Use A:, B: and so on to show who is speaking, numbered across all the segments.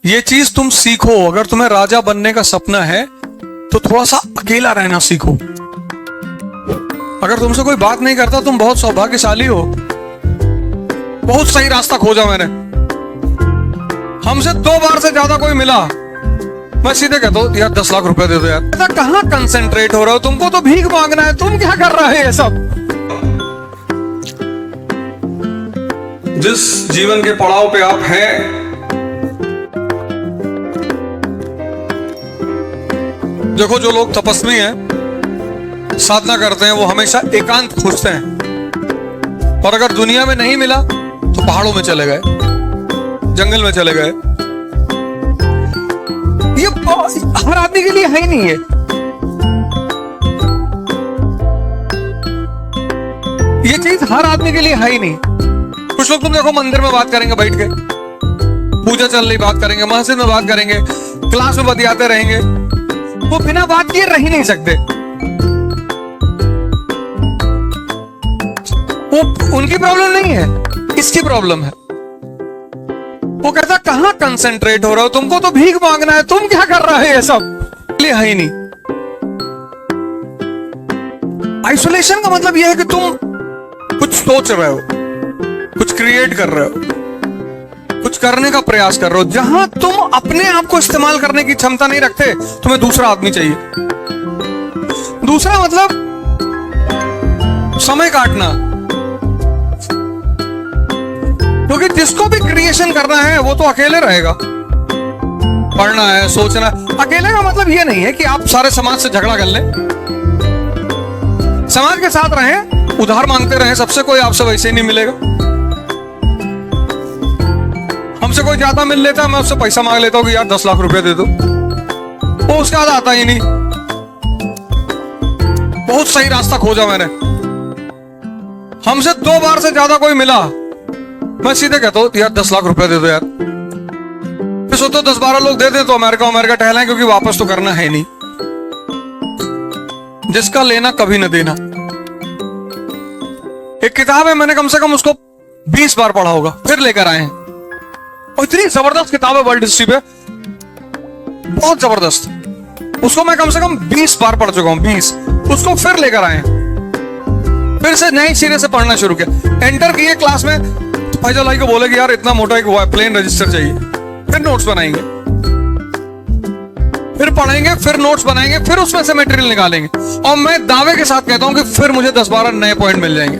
A: ये चीज तुम सीखो। अगर तुम्हें राजा बनने का सपना है तो थोड़ा सा अकेला रहना सीखो। अगर तुमसे कोई बात नहीं करता, तुम बहुत सौभाग्यशाली हो। बहुत सही रास्ता खोजा मैंने। हमसे 2 बार से ज्यादा कोई मिला, मैं सीधे कहता हूं यार 10 लाख रुपए दे दो यार। कहां कंसेंट्रेट हो रहे हो? तुमको तो भीख मांगना है, तुम क्या कर रहे हो ये सब? जिस जीवन के पड़ाव पे आप हैं, देखो जो लोग तपस्वी हैं, साधना करते हैं, वो हमेशा एकांत खोजते हैं। और अगर दुनिया में नहीं मिला तो पहाड़ों में चले गए, जंगल में चले गए। ये हर आदमी के लिए है ही नहीं है। ये चीज हर आदमी के लिए है ही नहीं। कुछ लोग तुम देखो मंदिर में बात करेंगे बैठ के, पूजा चल रही बात करेंगे, मस्जिद में बात करेंगे, क्लास में बतियाते रहेंगे। वो बिना बात किए रह ही नहीं सकते। वो उनकी प्रॉब्लम नहीं है, इसकी प्रॉब्लम है। वो कहता कहां कंसेंट्रेट हो रहे हो? तुमको तो भीख मांगना है, तुम क्या कर रहे हो ये सब? लिए है ही नहीं। आइसोलेशन का मतलब यह है कि तुम कुछ सोच रहे हो, कुछ क्रिएट कर रहे हो, कुछ करने का प्रयास कर रहे हो। जहां तुम अपने आप को इस्तेमाल करने की क्षमता नहीं रखते, तुम्हें दूसरा आदमी चाहिए। दूसरा मतलब समय काटना। क्योंकि जिसको भी क्रिएशन करना है वो तो अकेले रहेगा। पढ़ना है, सोचना। अकेले का मतलब ये नहीं है कि आप सारे समाज से झगड़ा कर लें। समाज के साथ रहें, उधार मांगते रहें सबसे, कोई आपसे वैसे ही नहीं मिलेगा। हमसे कोई ज्यादा मिल लेता है, मैं उससे पैसा मांग लेता हूं कि यार 10 लाख रुपए दे दो, वो उसके बाद आता ही नहीं। बहुत सही रास्ता खोजा मैंने। हमसे 2 बार से ज्यादा कोई मिला, मैं सीधे कहता हूं यार 10 लाख रुपए दे दो यार। फिर सोचो 10-12 लोग दे दे तो अमेरिका टहलाएं, क्योंकि वापस तो करना है नहीं। जिसका लेना कभी न देना। एक किताब है, मैंने कम से कम उसको 20 बार पढ़ा होगा, फिर लेकर आए हैं। और इतनी जबरदस्त किताब है वर्ल्ड हिस्ट्री पे, बहुत जबरदस्त। उसको मैं कम से कम 20 बार पढ़ चुका हूं, 20। उसको फिर लेकर आए, फिर से नई सिरे से पढ़ना शुरू किया। एंटर किए क्लास में, फैजल भाई को बोले कि यार इतना मोटा एक प्लेन रजिस्टर चाहिए। फिर नोट्स बनाएंगे, फिर पढ़ेंगे, फिर नोट्स बनाएंगे, फिर उसमें से मटेरियल निकालेंगे। और मैं दावे के साथ कहता हूं कि फिर मुझे 10-12 नए पॉइंट मिल जाएंगे।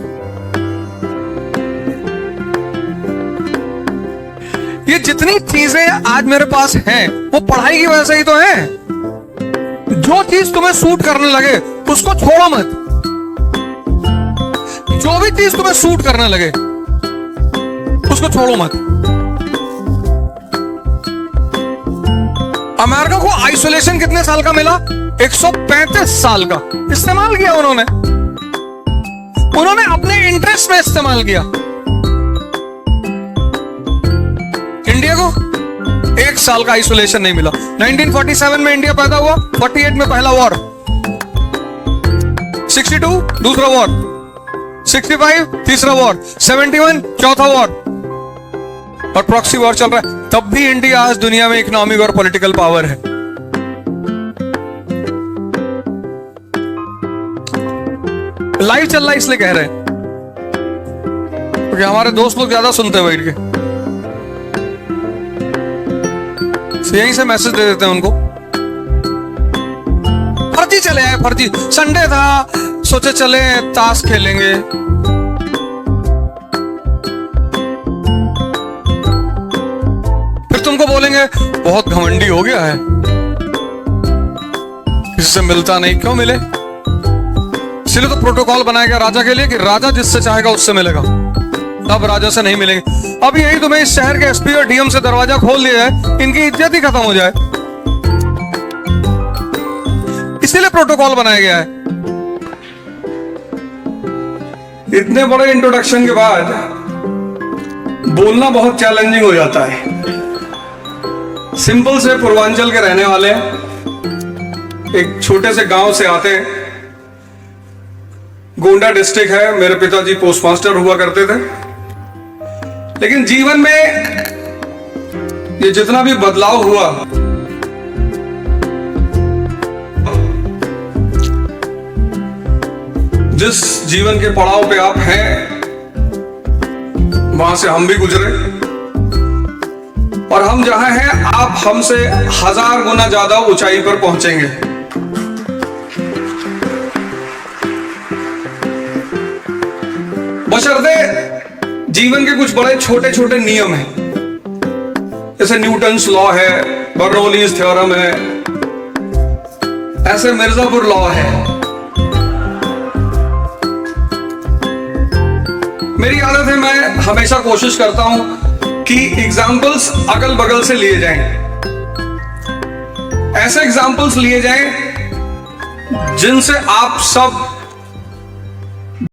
A: ये जितनी चीजें आज मेरे पास हैं, वो पढ़ाई की वजह से ही तो है। जो चीज तुम्हें सूट करने लगे उसको छोड़ो मत। जो भी चीज तुम्हें सूट करने लगे उसको छोड़ो मत। अमेरिका को आइसोलेशन कितने साल का मिला? 135 साल का। इस्तेमाल किया उन्होंने अपने इंटरेस्ट में इस्तेमाल किया। इंडिया को 1 साल का आइसोलेशन नहीं मिला। 1947 में इंडिया पैदा हुआ, 48 में पहला वॉर, 62 दूसरा वॉर, 65 तीसरा वॉर, 71 चौथा वॉर, और प्रॉक्सी वॉर चल रहा है। तब भी इंडिया आज दुनिया में इकोनॉमिक और पॉलिटिकल पावर है। लाइव चल रहा है इसलिए कह रहे हैं, क्योंकि हमारे दोस्त लोग ज्यादा सुनते हैं बैठ के, यहीं से मैसेज दे देते हैं उनको। फर्जी चले आए, फर्जी। संडे था, सोचे चले ताश खेलेंगे। फिर तुमको बोलेंगे बहुत घमंडी हो गया है, किसी से मिलता नहीं। क्यों मिले? इसलिए तो प्रोटोकॉल बनाया गया राजा के लिए कि राजा जिससे चाहेगा उससे मिलेगा, अब राजा से नहीं मिलेंगे। अब यही तुम्हें इस शहर के एसपी और डीएम से दरवाजा खोल दिया है, इनकी इज्जत ही खत्म हो जाए, इसीलिए प्रोटोकॉल बनाया गया है। इतने बड़े इंट्रोडक्शन के बाद बोलना बहुत चैलेंजिंग हो जाता है। सिंपल से पूर्वांचल के रहने वाले, एक छोटे से गांव से आते हैं। गोंडा डिस्ट्रिक्ट है, मेरे पिताजी पोस्टमास्टर हुआ करते थे। लेकिन जीवन में ये जितना भी बदलाव हुआ, जिस जीवन के पड़ाव पे आप हैं, वहां से हम भी गुजरे, और हम जहां हैं आप हमसे 1000 गुना ज्यादा ऊंचाई पर पहुंचेंगे। बशर्ते जीवन के कुछ बड़े छोटे छोटे नियम हैं, जैसे न्यूटन्स लॉ है, बर्नौलीज थ्योरम है, ऐसे मिर्जापुर लॉ है। मेरी आदत है, मैं हमेशा कोशिश करता हूं कि एग्जाम्पल्स अगल बगल से लिए जाएं, ऐसे एग्जाम्पल्स लिए जाएं जिनसे आप सब